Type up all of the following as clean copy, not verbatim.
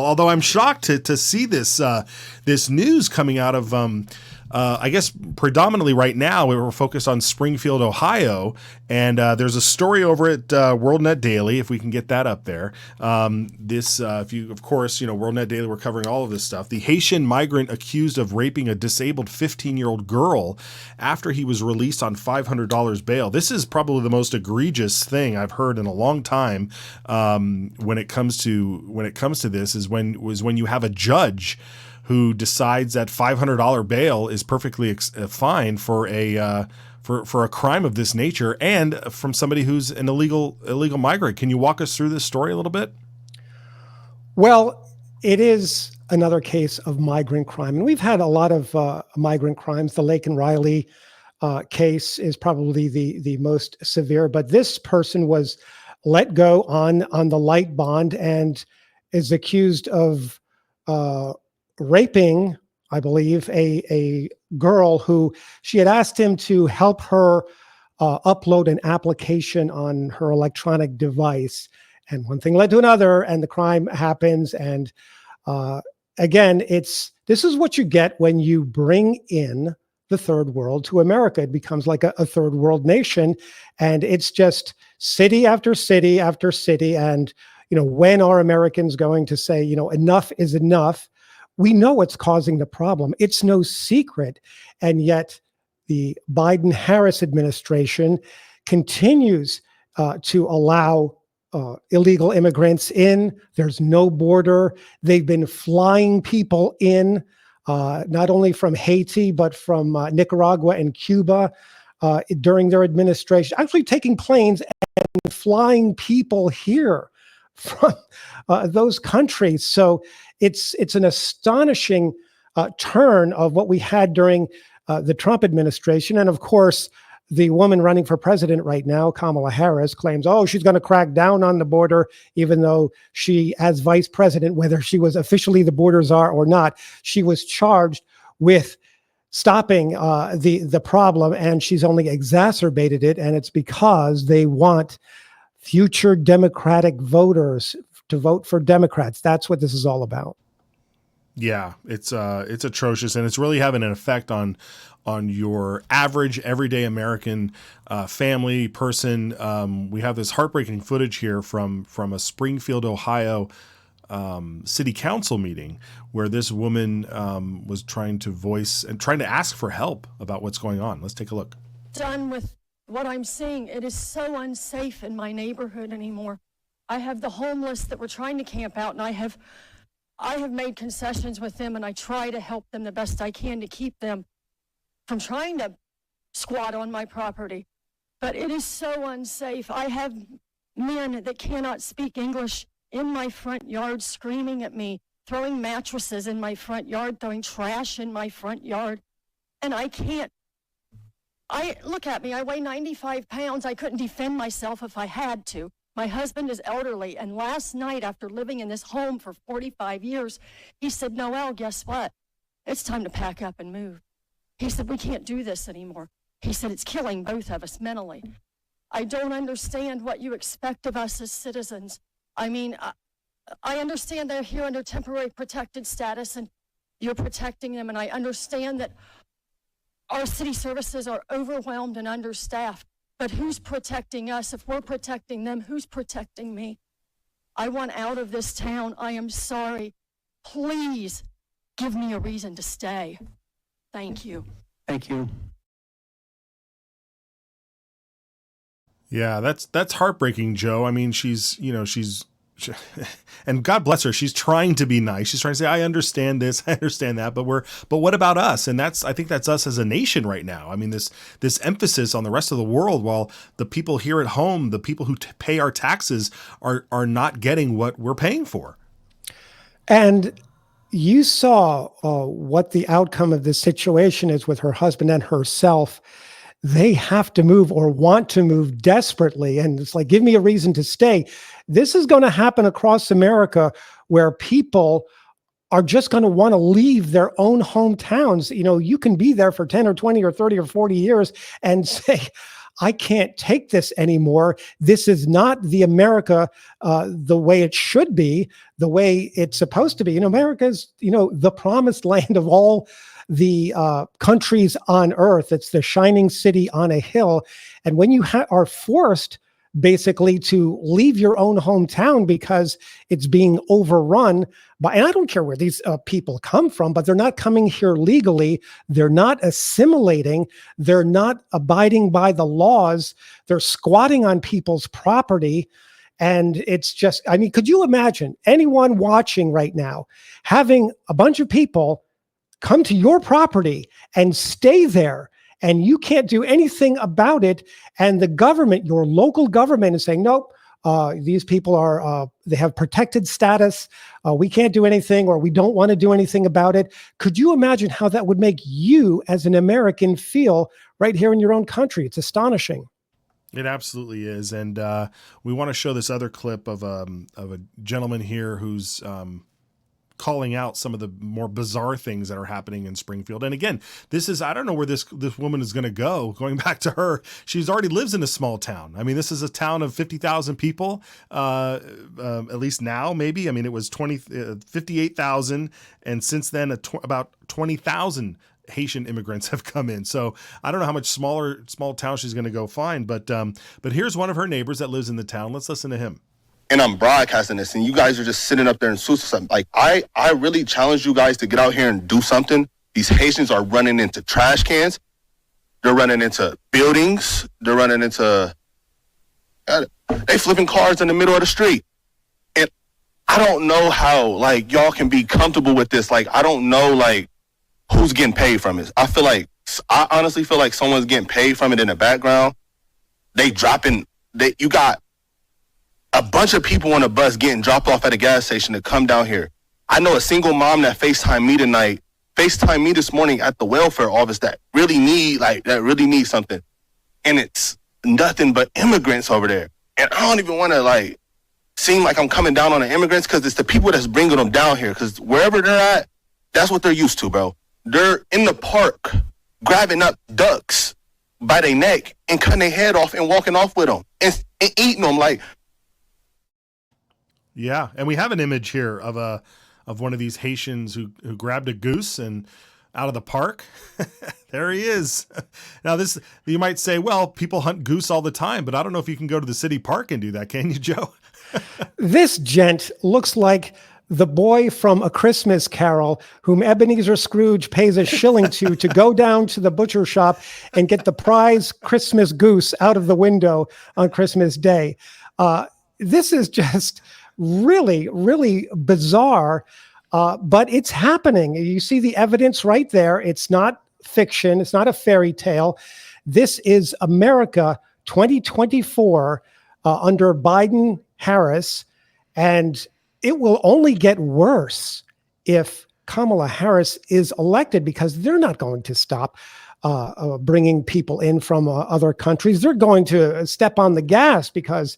Although I'm shocked to see this news coming out of I guess predominantly right now we were focused on Springfield, Ohio, and there's a story over at WorldNet Daily, if we can get that up there. If you, of course, WorldNet Daily, we're covering all of this stuff. The Haitian migrant accused of raping a disabled 15-year-old girl after he was released on $500 bail. This is probably the most egregious thing I've heard in a long time. When it comes to this, is when you have a judge who decides that $500 bail is perfectly fine for a crime of this nature, and from somebody who's an illegal migrant. Can you walk us through this story a little bit? Well, it is another case of migrant crime, and we've had a lot of migrant crimes. The Lake and Riley case is probably the most severe, but this person was let go on the light bond and is accused of raping, I believe, a girl who she had asked him to help her upload an application on her electronic device. And one thing led to another, and the crime happens. And again, this is what you get when you bring in the third world to America. It becomes like a third world nation, and it's just city after city after city. And when are Americans going to say, enough is enough? We know what's causing the problem. It's no secret. And yet the Biden-Harris administration continues to allow illegal immigrants in. There's no border. They've been flying people in, not only from Haiti, but from Nicaragua and Cuba during their administration, actually taking planes and flying people here from those countries. So it's an astonishing turn of what we had during the Trump administration. And of course, the woman running for president right now, Kamala Harris, claims, she's going to crack down on the border, even though she, as vice president, whether she was officially the border czar or not, she was charged with stopping the problem, and she's only exacerbated it. And it's because they want future Democratic voters to vote for Democrats. That's what this is all about. Yeah, it's atrocious, and it's really having an effect on your average everyday American family person. We have this heartbreaking footage here from a Springfield, Ohio city council meeting where this woman was trying to voice and trying to ask for help about what's going on. Let's take a look. Done with what I'm seeing. It is so unsafe in my neighborhood anymore. I have the homeless that were trying to camp out, and I have made concessions with them, and I try to help them the best I can to keep them from trying to squat on my property. But it is so unsafe. I have men that cannot speak English in my front yard screaming at me, throwing mattresses in my front yard, throwing trash in my front yard, and I can't. Look at me, I weigh 95 pounds. I couldn't defend myself if I had to. My husband is elderly, and last night, after living in this home for 45 years, he said, "Noelle, guess what? It's time to pack up and move." He said, "We can't do this anymore." He said, "It's killing both of us mentally." I don't understand what you expect of us as citizens. I mean, I understand they're here under temporary protected status, and you're protecting them, and I understand that our city services are overwhelmed and understaffed. But who's protecting us? If we're protecting them, who's protecting me? I want out of this town. I am sorry. Please give me a reason to stay. Thank you. Thank you. Yeah, that's heartbreaking, Joe. I mean, and God bless her, she's trying to be nice. She's trying to say, I understand this, I understand that, but what about us? And I think that's us as a nation right now. I mean, this emphasis on the rest of the world, while the people here at home, the people who pay our taxes are not getting what we're paying for. And you saw what the outcome of this situation is with her husband and herself. They have to move or want to move desperately. And it's like, give me a reason to stay. This is going to happen across America, where people are just going to want to leave their own hometowns. You can be there for 10 or 20 or 30 or 40 years and say, I can't take this anymore. This is not the America the way it should be, the way it's supposed to be. America's, the promised land of all the countries on earth. It's the shining city on a hill. And when you are forced basically to leave your own hometown because it's being overrun by, and I don't care where these people come from, but they're not coming here legally. They're not assimilating. They're not abiding by the laws. They're squatting on people's property. And it's just, could you imagine anyone watching right now having a bunch of people come to your property and stay there, and you can't do anything about it, and the government, your local government, is saying, nope, these people they have protected status, we can't do anything, or we don't want to do anything about it. Could you imagine how that would make you as an American feel right here in your own country? It's astonishing. It absolutely is. And we want to show this other clip of a gentleman here who's calling out some of the more bizarre things that are happening in Springfield. And again, I don't know where this woman is going to go. Going back to her, she's already lives in a small town. This is a town of 50,000 people, at least now, maybe. It was 58,000. And since then, about 20,000 Haitian immigrants have come in. So I don't know how much small town she's going to go find. But here's one of her neighbors that lives in the town. Let's listen to him. And I'm broadcasting this, and you guys are just sitting up there and something. Like, I really challenge you guys to get out here and do something. These Haitians are running into trash cans. They're running into buildings. They're running into, they flipping cars in the middle of the street. And I don't know how, y'all can be comfortable with this. I don't know, who's getting paid from it. I honestly feel like someone's getting paid from it in the background. You got a bunch of people on a bus getting dropped off at a gas station to come down here. I know a single mom that FaceTimed me this morning at the welfare office that really need something. And it's nothing but immigrants over there. And I don't even want to seem like I'm coming down on the immigrants, because it's the people that's bringing them down here. Because wherever they're at, that's what they're used to, bro. They're in the park grabbing up ducks by their neck and cutting their head off and walking off with them and eating them. Yeah, and we have an image here of one of these Haitians who grabbed a goose and out of the park. There he is. Now you might say, well, people hunt goose all the time, but I don't know if you can go to the city park and do that, can you, Joe? This gent looks like the boy from A Christmas Carol, whom Ebenezer Scrooge pays a shilling to go down to the butcher shop and get the prize Christmas goose out of the window on Christmas Day. This is just really, really bizarre, but it's happening. You see the evidence right there. It's not fiction. It's not a fairy tale. This is America 2024 under Biden, Harris, and it will only get worse if Kamala Harris is elected, because they're not going to stop bringing people in from other countries. They're going to step on the gas because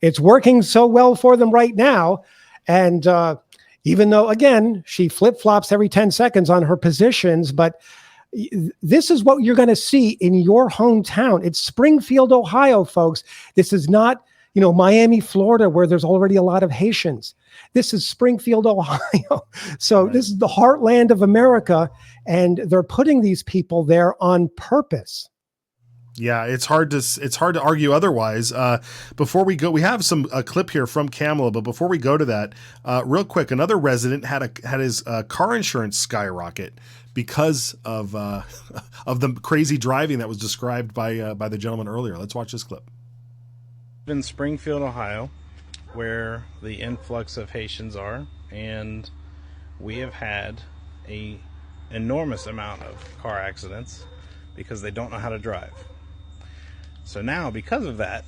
it's working so well for them right now. And even though, again, she flip-flops every 10 seconds on her positions, but this is what you're going to see in your hometown. It's Springfield, Ohio, folks. This is not, Miami, Florida, where there's already a lot of Haitians. This is Springfield, Ohio. So This is the heartland of America, and they're putting these people there on purpose. Yeah, it's hard to argue otherwise. Before we go, we have a clip here from Kamala, but before we go to that, real quick, another resident had his car insurance skyrocket because of the crazy driving that was described by the gentleman earlier. Let's watch this clip. In Springfield, Ohio, where the influx of Haitians are, and we have had an enormous amount of car accidents because they don't know how to drive. So now, because of that,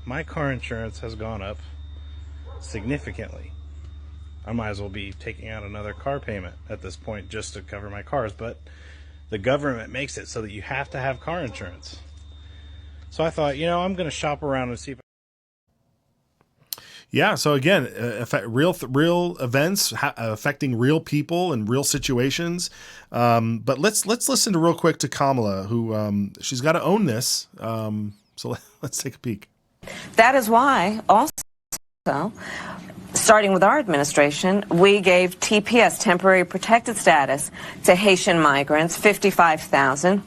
my car insurance has gone up significantly. I might as well be taking out another car payment at this point just to cover my cars, but the government makes it so that you have to have car insurance. So I thought, I'm going to shop around and see if Yeah. So again, real events affecting real people and real situations. But let's listen to real quick to Kamala, who she's got to own this. So let's take a peek. That is why also, starting with our administration, we gave TPS, temporary protected status, to Haitian migrants, 55,000.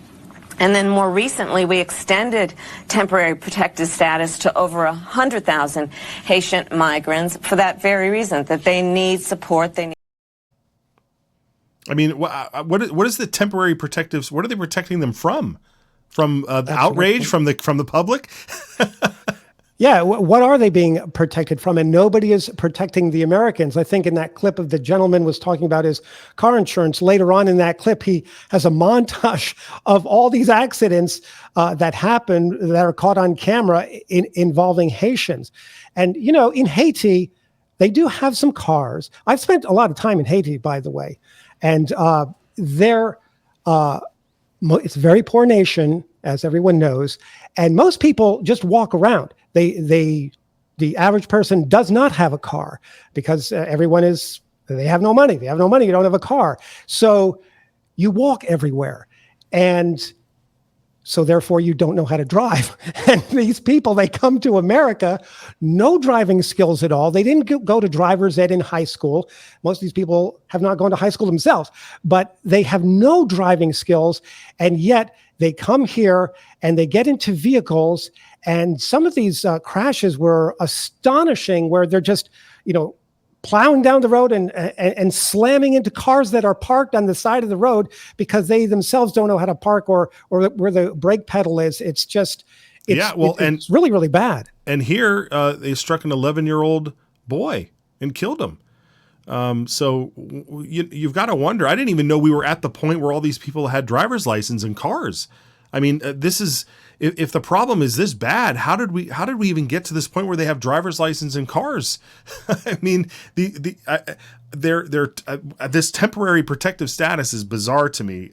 And then more recently, we extended temporary protected status to over 100,000 Haitian migrants for that very reason, that they need support. They need. I mean, what is the temporary protectives? What are they protecting them from? From the outrage from the public? Yeah, what are they being protected from? And nobody is protecting the Americans. I think in that clip of the gentleman was talking about his car insurance. Later on in that clip, he has a montage of all these accidents that happen that are caught on camera involving Haitians. And, you know, in Haiti, they do have some cars. I've spent a lot of time in Haiti, by the way. And it's a very poor nation, as everyone knows. And most people just walk around. The average person does not have a car because they have no money. They have no money. You don't have a car. So you walk everywhere. And so therefore you don't know how to drive. And these people, they come to America, no driving skills at all. They didn't go to driver's ed in high school. Most of these people have not gone to high school themselves, but they have no driving skills. And yet they come here and they get into vehicles. And some of these crashes were astonishing, where they're just, plowing down the road and slamming into cars that are parked on the side of the road because they themselves don't know how to park or where the brake pedal is. It's really, really bad. And here they struck an 11-year-old boy and killed him. So you've got to wonder. I didn't even know we were at the point where all these people had driver's license and cars. I mean, this is if the problem is this bad, how did we even get to this point where they have driver's license and cars? I mean, this temporary protective status is bizarre to me,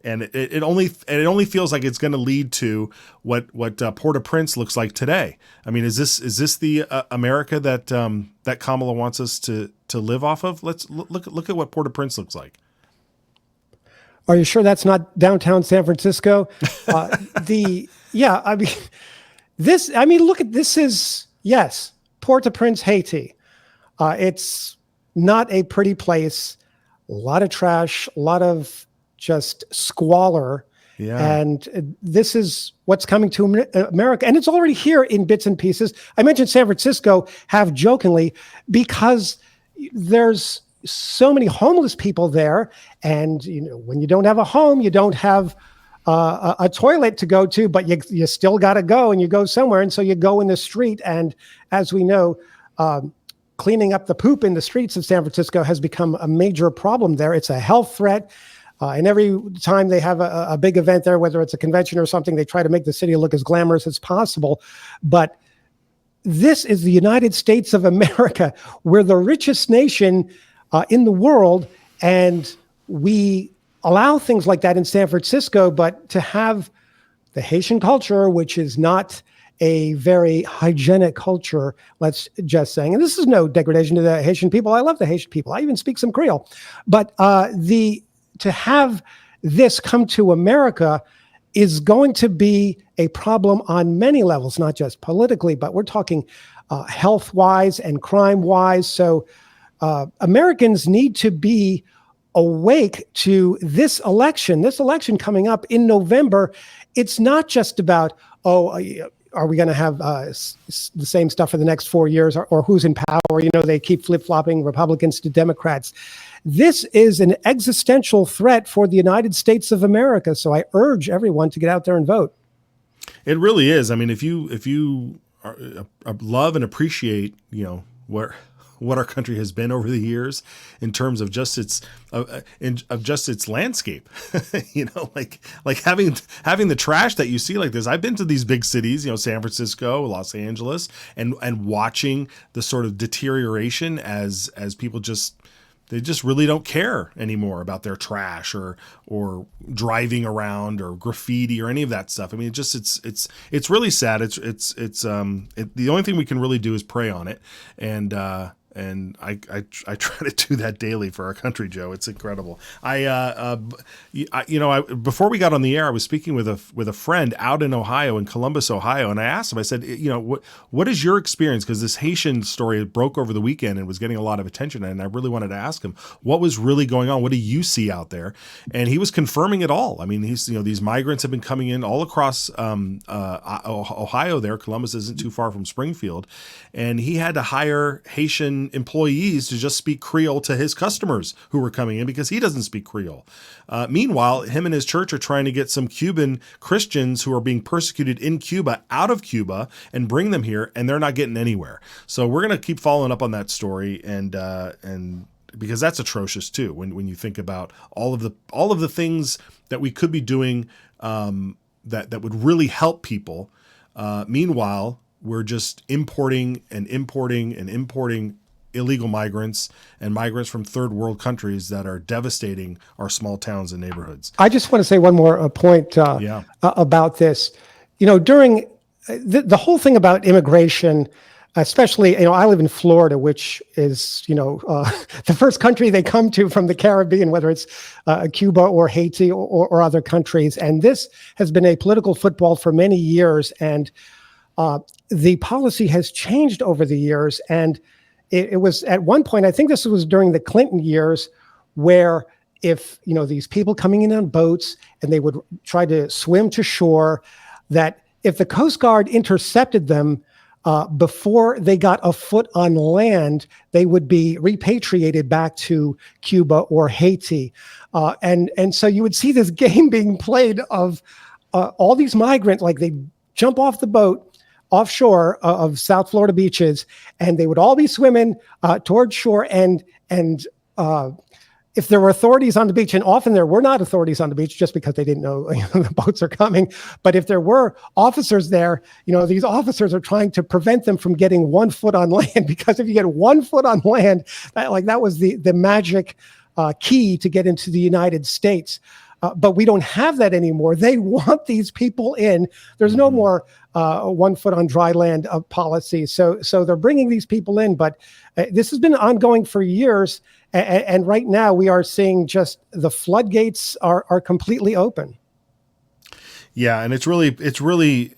and it only feels like it's going to lead to what Port-au-Prince looks like today. I mean, is this the America that Kamala wants us to live off of? Let's look at what Port-au-Prince looks like. Are you sure that's not downtown San Francisco? Yes, Port-au-Prince, Haiti. It's not a pretty place. A lot of trash, a lot of just squalor. Yeah. And this is what's coming to America. And it's already here in bits and pieces. I mentioned San Francisco half jokingly because there's so many homeless people there. And, when you don't have a home, you don't have a toilet to go to, but you still got to go and you go somewhere. And so you go in the street. And as we know, cleaning up the poop in the streets of San Francisco has become a major problem there. It's a health threat. And every time they have a big event there, whether it's a convention or something, they try to make the city look as glamorous as possible. But this is the United States of America. We're the richest nation in the world, and we allow things like that in San Francisco. But to have the Haitian culture, which is not a very hygienic culture, let's just say, and this is no degradation to the Haitian people. I love the Haitian people. I even speak some Creole. But to have this come to America is going to be a problem on many levels, not just politically, but we're talking health-wise and crime-wise. So Americans need to be awake to this election coming up in November. It's not just about, are we going to have the same stuff for the next 4 years or who's in power? They keep flip-flopping Republicans to Democrats. This is an existential threat for the United States of America. So I urge everyone to get out there and vote. It really is. I mean, if you love and appreciate, what our country has been over the years in terms of just its landscape, like having the trash that you see like this. I've been to these big cities, San Francisco, Los Angeles, and watching the sort of deterioration as people they just really don't care anymore about their trash or driving around or graffiti or any of that stuff. I mean, it's really sad. The only thing we can really do is pray on it. And And I try to do that daily for our country, Joe. It's incredible. Before we got on the air, I was speaking with a friend out in Ohio, in Columbus, Ohio, and I asked him. I said, what is your experience? Because this Haitian story broke over the weekend and was getting a lot of attention, and I really wanted to ask him what was really going on. What do you see out there? And he was confirming it all. I mean, these migrants have been coming in all across Ohio. There, Columbus isn't too far from Springfield, and he had to hire Haitian employees to just speak Creole to his customers who were coming in because he doesn't speak Creole. Meanwhile, him and his church are trying to get some Cuban Christians who are being persecuted in Cuba out of Cuba and bring them here, and they're not getting anywhere. So we're going to keep following up on that story, and because that's atrocious too. When you think about all of the things that we could be doing that would really help people. Meanwhile, we're just importing illegal migrants and migrants from third world countries that are devastating our small towns and neighborhoods. I just want to say one more point about this. During the whole thing about immigration, especially, I live in Florida, which is, the first country they come to from the Caribbean, whether it's Cuba or Haiti or other countries. And this has been a political football for many years. And the policy has changed over the years. And it was at one point, I think this was during the Clinton years, where if, these people coming in on boats and they would try to swim to shore, that if the Coast Guard intercepted them before they got a foot on land, they would be repatriated back to Cuba or Haiti. And so you would see this game being played of all these migrants, like they jump off the boat offshore of South Florida beaches, and they would all be swimming towards shore. And if there were authorities on the beach, and often there were not authorities on the beach just because they didn't know the boats are coming. But if there were officers there, these officers are trying to prevent them from getting 1 foot on land, because if you get 1 foot on land, that was the magic key to get into the United States. But we don't have that anymore. They want these people in. There's no more 1 foot on dry land policy. So they're bringing these people in. But this has been ongoing for years. And right now we are seeing just the floodgates are completely open. Yeah, and it's really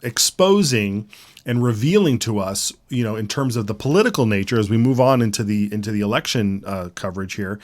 exposing and revealing to us, in terms of the political nature as we move on into the election coverage here,